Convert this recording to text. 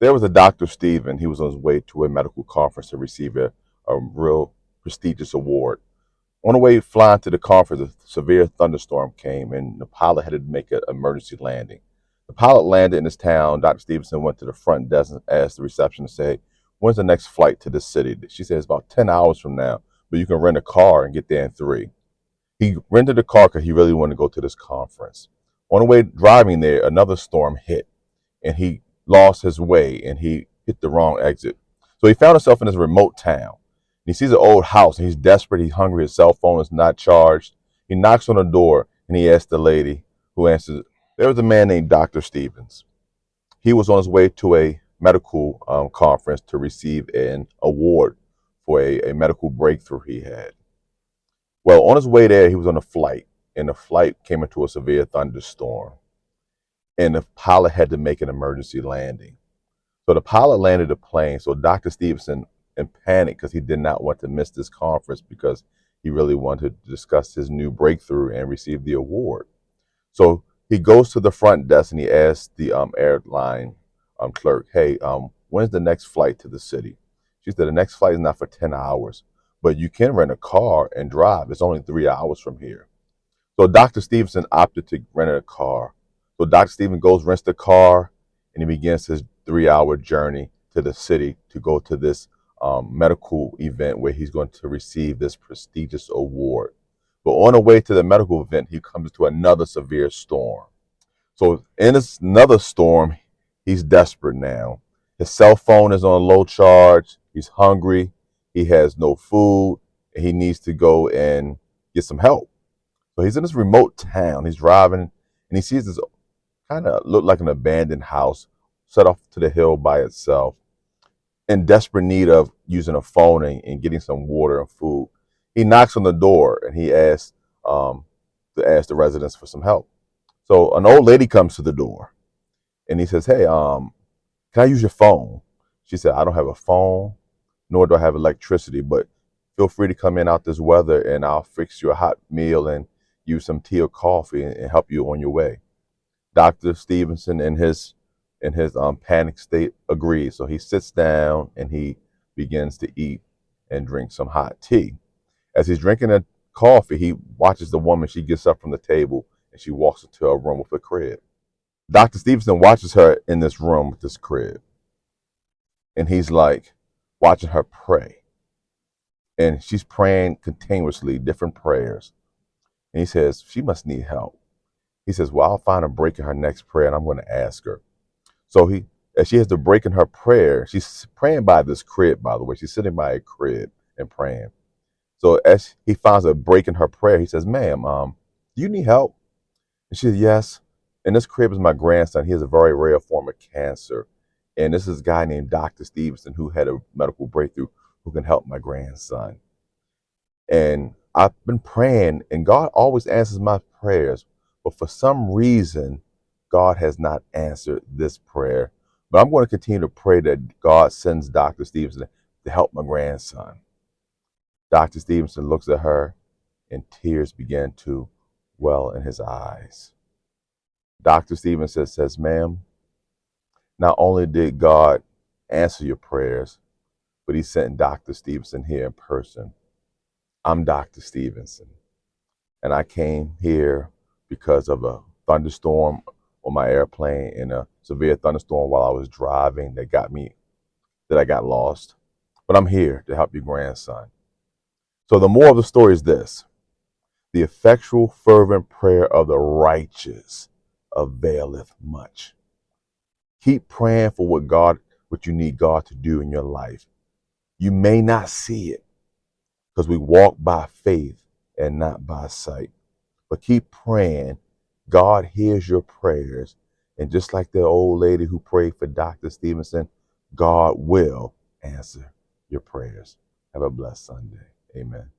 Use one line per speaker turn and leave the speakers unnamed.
There was a Dr. Stephen. He was on his way to a medical conference to receive a real prestigious award. On the way flying to the conference, a severe thunderstorm came, and the pilot had to make an emergency landing. The pilot landed in this town. Dr. Stevenson went to the front desk and asked the receptionist, say, "When's the next flight to this city?" She said, "It's about 10 hours from now, but you can rent a car and get there in 3." He rented a car because he really wanted to go to this conference. On the way driving there, another storm hit, and he lost his way and he hit the wrong exit. So he found himself in this remote town. He sees an old house and he's desperate. He's hungry. His cell phone is not charged. He knocks on the door and he asks the lady who answers. There was a man named Dr. Stevens. He was on his way to a medical conference to receive an award for a medical breakthrough he had. Well, on his way there, he was on a flight, and the flight came into a severe thunderstorm, and the pilot had to make an emergency landing. So the pilot landed the plane. So Dr. Stevenson, in panic, because he did not want to miss this conference because he really wanted to discuss his new breakthrough and receive the award. So he goes to the front desk and he asks the airline clerk, "Hey, when's the next flight to the city?" She said, "The next flight is not for 10 hours, but you can rent a car and drive. It's only 3 hours from here." So Dr. Stevenson opted to rent a car. So Dr. Stevenson goes, rents the car, and he begins his 3 hour journey to the city to go to this medical event where he's going to receive this prestigious award. But on the way to the medical event, he comes to another severe storm. So in this another storm, he's desperate now. His cell phone is on low charge. He's hungry. He has no food. And he needs to go and get some help. So he's in this remote town. He's driving and he sees this kind of look like an abandoned house set off to the hill by itself, in desperate need of using a phone and getting some water and food. He knocks on the door and he asks to ask the residents for some help. So an old lady comes to the door and he says, "Hey, can I use your phone?" She said, "I don't have a phone, nor do I have electricity, but feel free to come in out this weather and I'll fix you a hot meal and use some tea or coffee and help you on your way." Dr. Stevenson in his panic state agrees. So he sits down and he begins to eat and drink some hot tea. As he's drinking a coffee, he watches the woman. She gets up from the table and she walks into a room with a crib. Dr. Stevenson watches her in this room with this crib, and he's like watching her pray. And she's praying continuously, different prayers. And he says, "She must need help." He says, "Well, I'll find a break in her next prayer and I'm going to ask her." So as she has the break in her prayer, she's praying by this crib, by the way. She's sitting by a crib and praying. So as he finds a break in her prayer, he says, "Ma'am, do you need help?" And she says, "Yes." And this crib is my grandson. He has a very rare form of cancer. And this is a guy named Dr. Stevenson who had a medical breakthrough who can help my grandson. And I've been praying, and God always answers my prayers. But for some reason, God has not answered this prayer. But I'm going to continue to pray that God sends Dr. Stevenson to help my grandson. Dr. Stevenson looks at her, and tears begin to well in his eyes. Dr. Stevenson says, "Ma'am, not only did God answer your prayers, but he sent Dr. Stevenson here in person. I'm Dr. Stevenson, and I came here because of a thunderstorm on my airplane and a severe thunderstorm while I was driving that I got lost. But I'm here to help your grandson." So the moral of the story is this: the effectual, fervent prayer of the righteous availeth much. Keep praying for what you need God to do in your life. You may not see it because we walk by faith and not by sight. But keep praying. God hears your prayers. And just like the old lady who prayed for Dr. Stevenson, God will answer your prayers. Have a blessed Sunday. Amen.